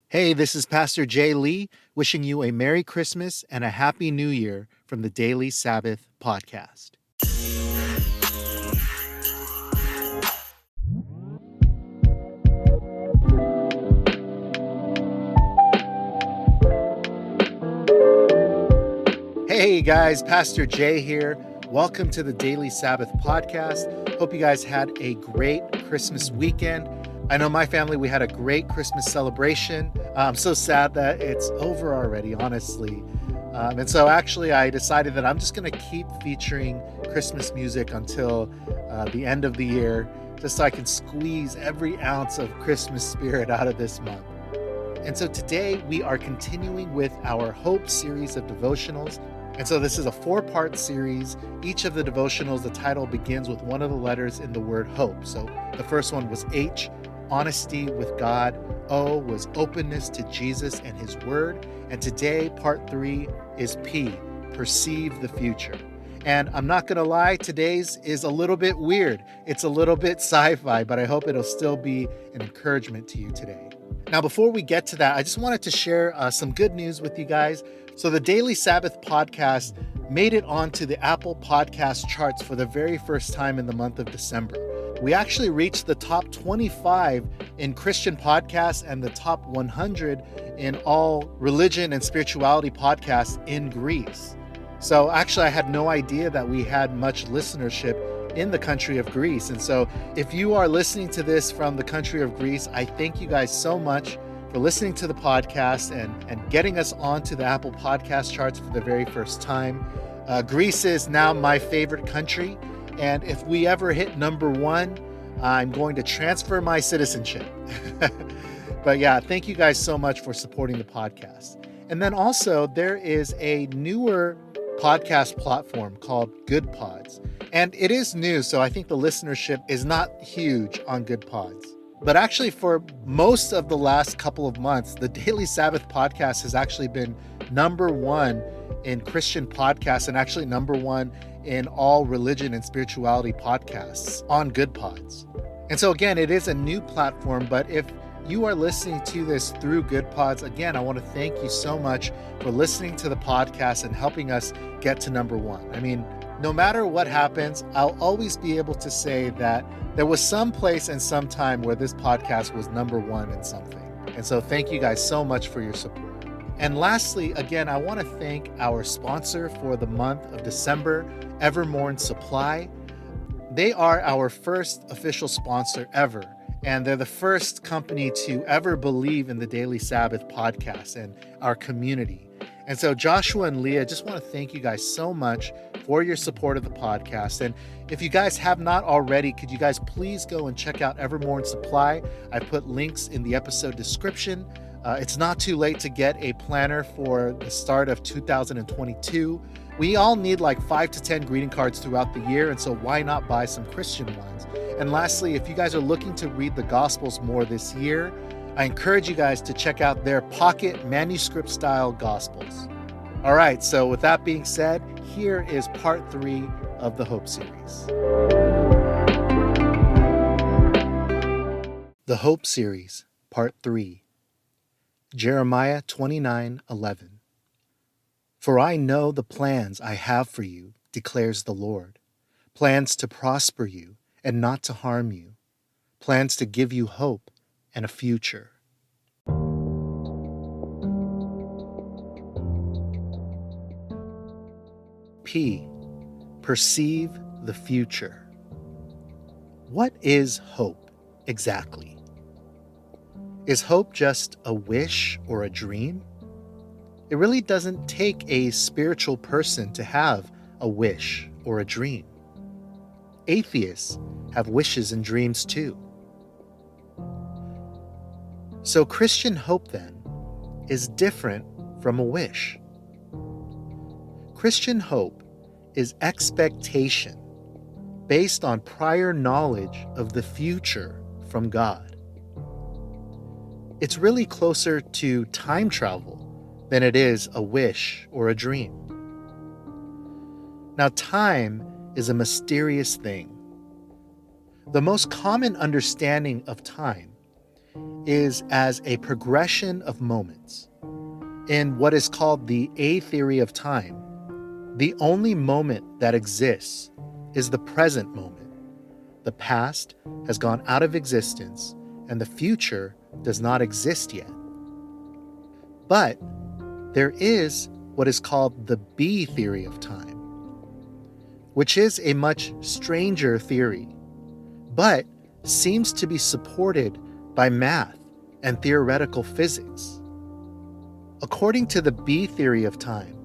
Hey, this is Pastor Jay Lee wishing you a Merry Christmas and a Happy New Year from the Daily Sabbath podcast. Hey guys, Pastor Jay here. Welcome to the Daily Sabbath podcast. Hope you guys had a great Christmas weekend. I know my family, we had a great Christmas celebration. I'm so sad that it's over already, honestly. And so actually I decided that I'm just going to keep featuring Christmas music until the end of the year, just so I can squeeze every ounce of Christmas spirit out of this month. And so today we are continuing with our Hope series of devotionals. And so this is a 4-part series. Each of the devotionals, the title begins with one of the letters in the word hope. So the first one was H, honesty with God. O was openness to Jesus and his word. And today, part 3 is P, perceive the future. And I'm not going to lie, today's is a little bit weird. It's a little bit sci-fi, but I hope it'll still be an encouragement to you today. Now, before we get to that, I just wanted to share some good news with you guys. So the Daily Sabbath podcast made it onto the Apple Podcast charts for the very first time in the month of December. We actually reached the top 25 in Christian podcasts and the top 100 in all religion and spirituality podcasts in Greece. So actually, I had no idea that we had much listenership in the country of Greece. And so if you are listening to this from the country of Greece, I thank you guys so much for listening to the podcast and getting us onto the Apple Podcast charts for the very first time. Greece is now my favorite country. And if we ever hit number 1, I'm going to transfer my citizenship. But yeah, thank you guys so much for supporting the podcast. And then also there is a newer podcast platform called Good Pods. And it is new, so I think the listenership is not huge on Good Pods. But actually, for most of the last couple of months, the Daily Sabbath podcast has actually been number 1 in Christian podcasts and actually number 1 in all religion and spirituality podcasts on Good Pods. And so again, it is a new platform, but if you are listening to this through Good Pods, again, I want to thank you so much for listening to the podcast and helping us get to number 1. I mean, no matter what happens, I'll always be able to say that there was some place and some time where this podcast was number 1 in something. And so thank you guys so much for your support. And lastly, again, I want to thank our sponsor for the month of December, Evermorn Supply. They are our first official sponsor ever. And they're the first company to ever believe in the Daily Sabbath podcast and our community. And so Joshua and Leah, just want to thank you guys so much for your support of the podcast. And if you guys have not already, could you guys please go and check out Evermorn Supply? I put links in the episode description. It's not too late to get a planner for the start of 2022. We all need like 5 to 10 greeting cards throughout the year, and so why not buy some Christian ones? And lastly, if you guys are looking to read the Gospels more this year, I encourage you guys to check out their pocket manuscript style Gospels. All right, so with that being said, here is part 3 of the Hope series. The Hope series, part 3. Jeremiah 29:11. For I know the plans I have for you, declares the Lord, plans to prosper you and not to harm you, plans to give you hope and a future. P, perceive the future. What is hope exactly? Is hope just a wish or a dream? It really doesn't take a spiritual person to have a wish or a dream. Atheists have wishes and dreams too. So Christian hope then is different from a wish. Christian hope is expectation based on prior knowledge of the future from God. It's really closer to time travel than it is a wish or a dream. Now, time is a mysterious thing. The most common understanding of time is as a progression of moments. In what is called the A theory of time, the only moment that exists is the present moment. The past has gone out of existence and the future does not exist yet. But there is what is called the B theory of time, which is a much stranger theory, but seems to be supported by math and theoretical physics. According to the B theory of time,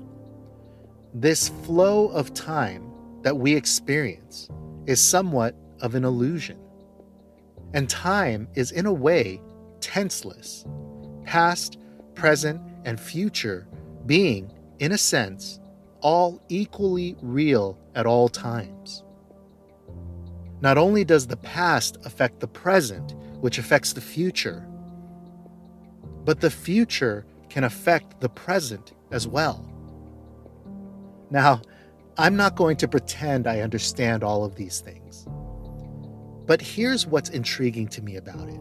this flow of time that we experience is somewhat of an illusion. And time is in a way tenseless, past, present, and future being, in a sense, all equally real at all times. Not only does the past affect the present, which affects the future, but the future can affect the present as well. Now, I'm not going to pretend I understand all of these things, but here's what's intriguing to me about it.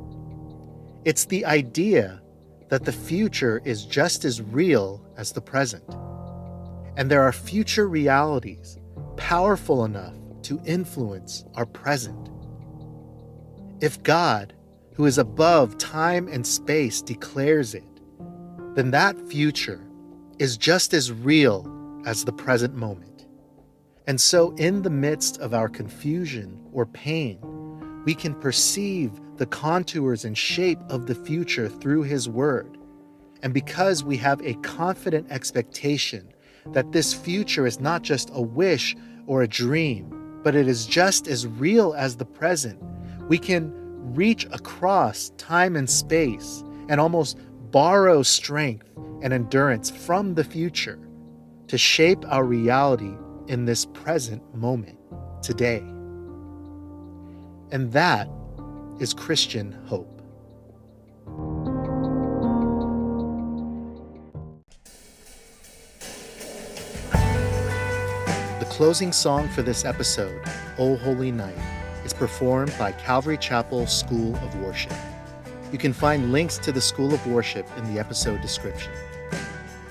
It's the idea that the future is just as real as the present, and there are future realities powerful enough to influence our present. If God, who is above time and space, declares it, then that future is just as real as the present moment. And so in the midst of our confusion or pain, we can perceive the contours and shape of the future through His Word. And because we have a confident expectation that this future is not just a wish or a dream, but it is just as real as the present, we can reach across time and space and almost borrow strength and endurance from the future to shape our reality in this present moment, today. And that is Christian hope. The closing song for this episode, O Holy Night, is performed by Calvary Chapel School of Worship. You can find links to the School of Worship in the episode description.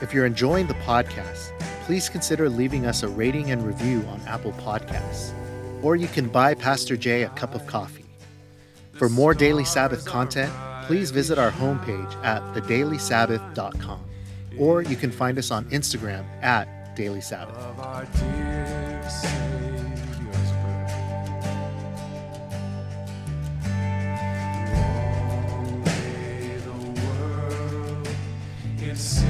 If you're enjoying the podcast, please consider leaving us a rating and review on Apple Podcasts, or you can buy Pastor Jay a cup of coffee. For more Daily Sabbath content, please visit our homepage at thedailysabbath.com, or you can find us on Instagram at Daily Sabbath. It's